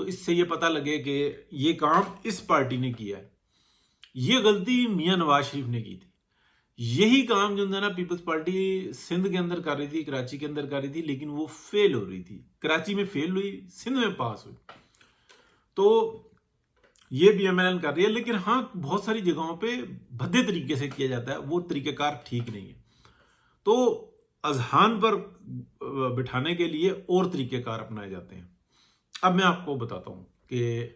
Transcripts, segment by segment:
تو اس سے یہ پتہ لگے کہ یہ کام اس پارٹی نے کیا ہے. یہ غلطی میاں نواز شریف نے کی تھی. یہی کام جو ہے نا پیپلز پارٹی سندھ کے اندر کر رہی تھی, کراچی کے اندر کر رہی تھی, لیکن وہ فیل ہو رہی تھی. کراچی میں فیل ہوئی, سندھ میں پاس ہوئی. تو یہ بھی ایم ایل این کر رہی ہے, لیکن ہاں بہت ساری جگہوں پہ بھدے طریقے سے کیا جاتا ہے, وہ طریقہ کار ٹھیک نہیں ہے. تو اذہان پر بٹھانے کے لیے اور طریقہ کار اپنائے جاتے ہیں. اب میں آپ کو بتاتا ہوں کہ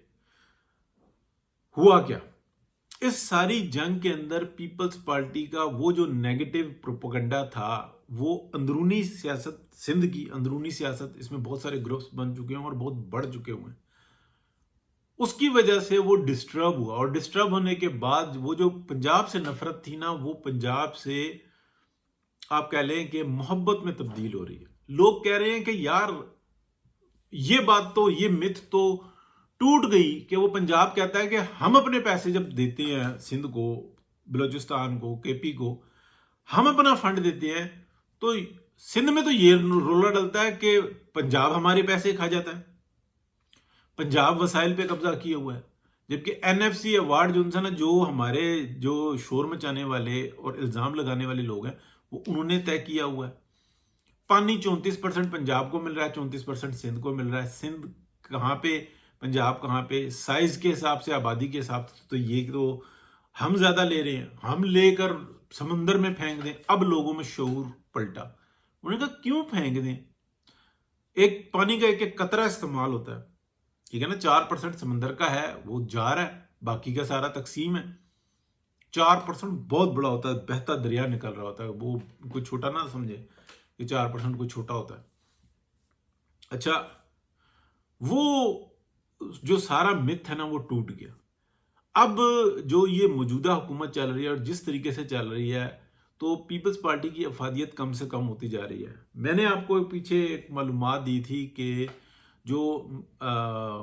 ہوا کیا. اس ساری جنگ کے اندر پیپلز پارٹی کا وہ جو نیگیٹو پروپیگنڈا تھا, وہ اندرونی سیاست, سندھ کی اندرونی سیاست, اس میں بہت سارے گروپس بن چکے ہیں اور بہت بڑھ چکے ہوئے ہیں. اس کی وجہ سے وہ ڈسٹرب ہوا, اور ڈسٹرب ہونے کے بعد وہ جو پنجاب سے نفرت تھی نا, وہ پنجاب سے آپ کہہ لیں کہ محبت میں تبدیل ہو رہی ہے. لوگ کہہ رہے ہیں کہ یار یہ بات تو, یہ مت تو ٹوٹ گئی کہ وہ پنجاب کہتا ہے کہ ہم اپنے پیسے جب دیتے ہیں سندھ کو, بلوچستان کو, کے پی کو, ہم اپنا فنڈ دیتے ہیں تو سندھ میں تو یہ رولا ڈلتا ہے کہ پنجاب ہمارے پیسے کھا جاتا ہے, پنجاب وسائل پہ قبضہ کیا ہوا ہے. جبکہ این ایف سی ایوارڈ جو ہے نا, جو ہمارے جو شور مچانے والے اور الزام لگانے والے لوگ ہیں, وہ انہوں نے طے کیا ہوا ہے. پانی 34% پنجاب کو مل رہا ہے, 34% سندھ کو مل رہا ہے. سندھ کہاں پہ, پنجاب کہاں پہ, سائز کے حساب سے, آبادی کے حساب سے تو یہ تو ہم زیادہ لے رہے ہیں, ہم لے کر سمندر میں پھینک دیں. اب لوگوں میں شعور پلٹا, انہوں نے کہا کیوں پھینک دیں, ایک پانی کا ایک ایک قطرہ استعمال ہوتا ہے, ٹھیک ہے نا. 4% سمندر کا ہے, وہ جا رہا ہے, باقی کا سارا تقسیم ہے. 4% بہت بڑا ہوتا ہے, بہتا دریا نکل رہا ہوتا ہے, وہ کوئی چھوٹا نہ سمجھے کہ 4% کوئی چھوٹا ہوتا ہے. اچھا, وہ جو سارا مت ہے نا وہ ٹوٹ گیا. اب جو یہ موجودہ حکومت چل رہی ہے اور جس طریقے سے چل رہی ہے, تو پیپلز پارٹی کی افادیت کم سے کم ہوتی جا رہی ہے. میں نے آپ کو پیچھے ایک معلومات دی تھی کہ جو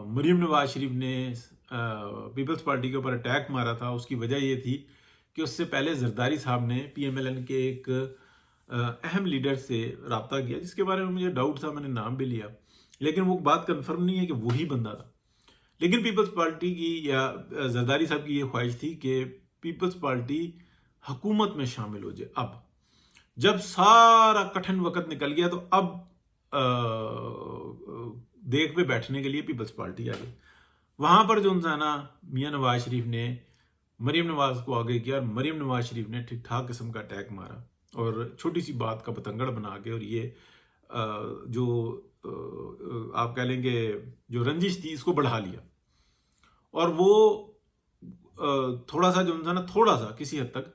مریم نواز شریف نے پیپلز پارٹی کے اوپر اٹیک مارا تھا, اس کی وجہ یہ تھی کہ اس سے پہلے زرداری صاحب نے پی ایم ایل این کے ایک اہم لیڈر سے رابطہ کیا, جس کے بارے میں مجھے ڈاؤٹ تھا, میں نے نام بھی لیا, لیکن وہ بات کنفرم نہیں ہے کہ وہی بندہ تھا. لیکن پیپلز پارٹی کی یا زرداری صاحب کی یہ خواہش تھی کہ پیپلز پارٹی حکومت میں شامل ہو جائے. اب جب سارا کٹھن وقت نکل گیا, تو اب دیکھ پہ بیٹھنے کے لیے پیپلز پارٹی آ گئی. وہاں پر جو نا میاں نواز شریف نے مریم نواز کو آگے کیا, اور مریم نواز شریف نے ٹھیک ٹھاک قسم کا اٹیک مارا, اور چھوٹی سی بات کا پتنگڑ بنا کے, اور یہ جو آپ کہہ لیں کہ جو رنجش تھی, اس کو بڑھا لیا. اور وہ تھوڑا سا جو نا, تھوڑا سا کسی حد تک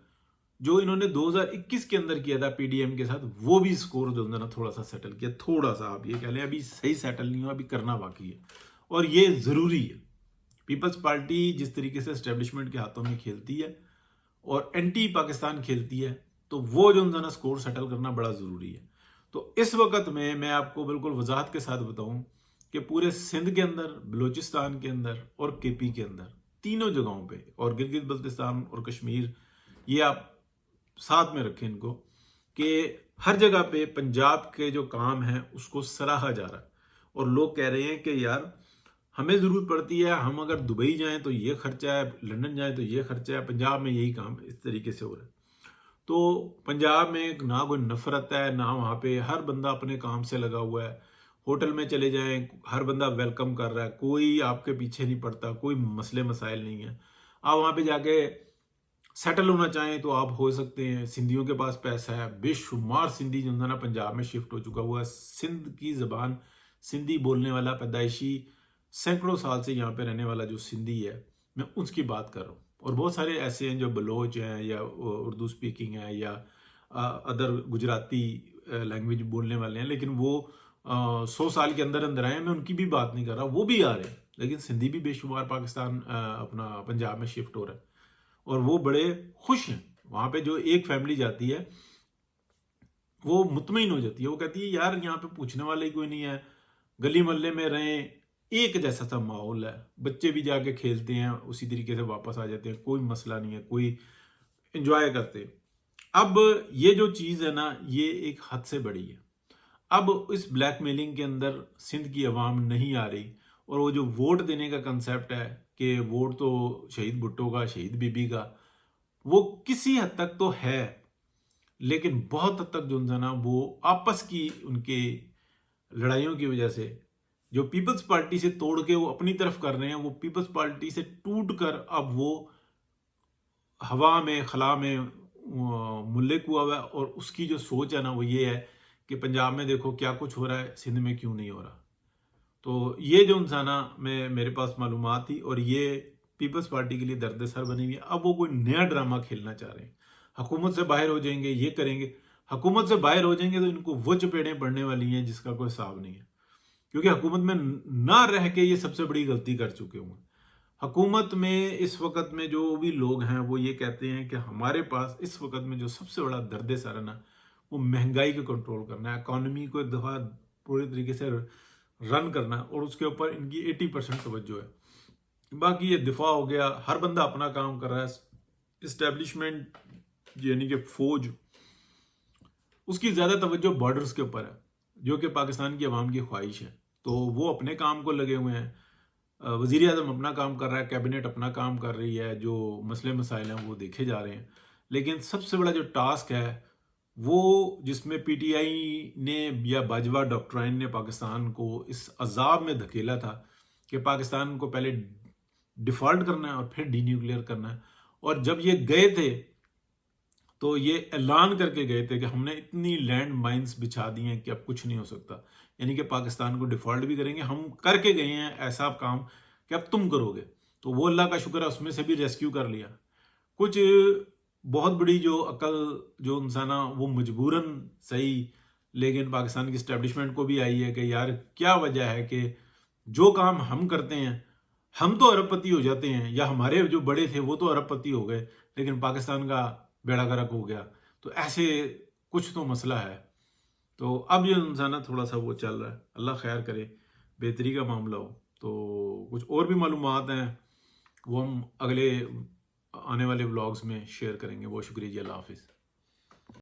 جو انہوں نے 2021 کے اندر کیا تھا پی ڈی ایم کے ساتھ, وہ بھی سکور جو نا تھوڑا سا سیٹل کیا, تھوڑا سا. آپ یہ کہہ لیں ابھی صحیح سیٹل نہیں ہوا, ابھی کرنا باقی ہے, اور یہ ضروری ہے. پیپلز پارٹی جس طریقے سے اسٹیبلشمنٹ کے ہاتھوں میں کھیلتی ہے اور اینٹی پاکستان کھیلتی ہے, تو وہ جو نا سکور سیٹل کرنا بڑا ضروری ہے. تو اس وقت میں آپ کو بالکل وضاحت کے ساتھ بتاؤں کہ پورے سندھ کے اندر, بلوچستان کے اندر اور کے پی کے اندر, تینوں جگہوں پہ, اور گلگت بلتستان اور کشمیر, یہ آپ ساتھ میں رکھیں ان کو, کہ ہر جگہ پہ پنجاب کے جو کام ہیں اس کو سراہا جا رہا ہے. اور لوگ کہہ رہے ہیں کہ یار ہمیں ضرورت پڑتی ہے, ہم اگر دبئی جائیں تو یہ خرچہ ہے, لندن جائیں تو یہ خرچہ ہے, پنجاب میں یہی کام اس طریقے سے ہو رہا ہے. تو پنجاب میں نہ کوئی نفرت ہے, نہ وہاں پہ ہر بندہ اپنے کام سے لگا ہوا ہے. ہوٹل میں چلے جائیں, ہر بندہ ویلکم کر رہا ہے, کوئی آپ کے پیچھے نہیں پڑتا, کوئی مسئلے مسائل نہیں ہیں. آپ وہاں پہ جا کے سیٹل ہونا چاہیں تو آپ ہو سکتے ہیں. سندھیوں کے پاس پیسہ ہے, بے شمار سندھی جو نا پنجاب میں شفٹ ہو چکا ہوا ہے. سندھ کی زبان, سندھی بولنے والا پیدائشی سینکڑوں سال سے یہاں پہ رہنے والا جو سندھی ہے, میں اس کی بات کر رہا ہوں. اور بہت سارے ایسے ہیں جو بلوچ ہیں یا اردو سپیکنگ ہے یا ادر گجراتی لینگویج بولنے والے ہیں, لیکن وہ 100 سال کے اندر اندر آئے. میں ان کی بھی بات نہیں کر رہا, وہ بھی آ رہے ہیں, لیکن سندھی بھی بے شمار پاکستان اپنا پنجاب میں شفٹ ہو رہا ہے, اور وہ بڑے خوش ہیں. وہاں پہ جو ایک فیملی جاتی ہے وہ مطمئن ہو جاتی ہے, وہ کہتی ہے یار یہاں پہ پوچھنے والے کوئی نہیں ہے, گلی محلے میں رہیں, ایک جیسا سا ماحول ہے, بچے بھی جا کے کھیلتے ہیں, اسی طریقے سے واپس آ جاتے ہیں, کوئی مسئلہ نہیں ہے, کوئی انجوائے کرتے. اب یہ جو چیز ہے نا, یہ ایک حد سے بڑی ہے. اب اس بلیک میلنگ کے اندر سندھ کی عوام نہیں آ رہی, اور وہ جو ووٹ دینے کا کنسیپٹ ہے کہ ووٹ تو شہید بھٹو کا، شہید بی بی کا، وہ کسی حد تک تو ہے، لیکن بہت حد تک جو ہے نا وہ آپس کی ان کے لڑائیوں کی وجہ سے جو پیپلز پارٹی سے توڑ کے وہ اپنی طرف کر رہے ہیں، وہ پیپلز پارٹی سے ٹوٹ کر اب وہ ہوا میں خلا میں ملک ہوا ہوا ہے، اور اس کی جو سوچ ہے نا وہ یہ ہے کہ پنجاب میں دیکھو کیا کچھ ہو رہا ہے، سندھ میں کیوں نہیں ہو رہا۔ تو یہ جو انسانہ میں میرے پاس معلومات تھی، اور یہ پیپلز پارٹی کے لیے درد سر بنی ہوئی ہے۔ اب وہ کوئی نیا ڈرامہ کھیلنا چاہ رہے ہیں، حکومت سے باہر ہو جائیں گے، یہ کریں گے۔ حکومت سے باہر ہو جائیں گے تو ان کو وہ چپیڑیں پڑنے والی ہیں جس کا کوئی حساب نہیں ہے، کیونکہ حکومت میں نہ رہ کے یہ سب سے بڑی غلطی کر چکے ہوں۔ حکومت میں اس وقت میں جو بھی لوگ ہیں وہ یہ کہتے ہیں کہ ہمارے پاس اس وقت میں جو سب سے بڑا درد سر ہے نا وہ مہنگائی کو کنٹرول کرنا ہے، اکانومی کو ایک دفعہ پورے طریقے سے رن کرنا، اور اس کے اوپر ان کی 80% توجہ ہے۔ باقی یہ دفاع ہو گیا، ہر بندہ اپنا کام کر رہا ہے۔ اسٹیبلشمنٹ یعنی کہ فوج، اس کی زیادہ توجہ بارڈرز کے اوپر ہے، جو کہ پاکستان کی عوام کی خواہش ہے، تو وہ اپنے کام کو لگے ہوئے ہیں۔ وزیر اعظم اپنا کام کر رہا ہے، کیبنٹ اپنا کام کر رہی ہے، جو مسئلے مسائل ہیں وہ دیکھے جا رہے ہیں۔ لیکن سب سے بڑا جو ٹاسک ہے وہ جس میں پی ٹی آئی نے یا باجوہ ڈاکٹرائن نے پاکستان کو اس عذاب میں دھکیلا تھا کہ پاکستان کو پہلے ڈیفالٹ کرنا ہے اور پھر ڈی نیوکلیئر کرنا ہے، اور جب یہ گئے تھے تو یہ اعلان کر کے گئے تھے کہ ہم نے اتنی لینڈ مائنز بچھا دی ہیں کہ اب کچھ نہیں ہو سکتا، یعنی کہ پاکستان کو ڈیفالٹ بھی کریں گے، ہم کر کے گئے ہیں ایسا کام کہ اب تم کرو گے۔ تو وہ اللہ کا شکر ہے اس میں سے بھی ریسکیو کر لیا۔ کچھ بہت بڑی جو عقل جو انسانہ وہ مجبوراً صحیح، لیکن پاکستان کی اسٹیبلشمنٹ کو بھی آئی ہے کہ یار کیا وجہ ہے کہ جو کام ہم کرتے ہیں ہم تو ارب پتی ہو جاتے ہیں، یا ہمارے جو بڑے تھے وہ تو ارب پتی ہو گئے، لیکن پاکستان کا بیڑا گرک ہو گیا۔ تو ایسے کچھ تو مسئلہ ہے، تو اب یہ انسانہ تھوڑا سا وہ چل رہا ہے، اللہ خیر کرے، بہتری کا معاملہ ہو۔ تو کچھ اور بھی معلومات ہیں وہ ہم اگلے آنے والے ولاگز میں شیئر کریں گے۔ بہت شکریہ جی، اللہ حافظ۔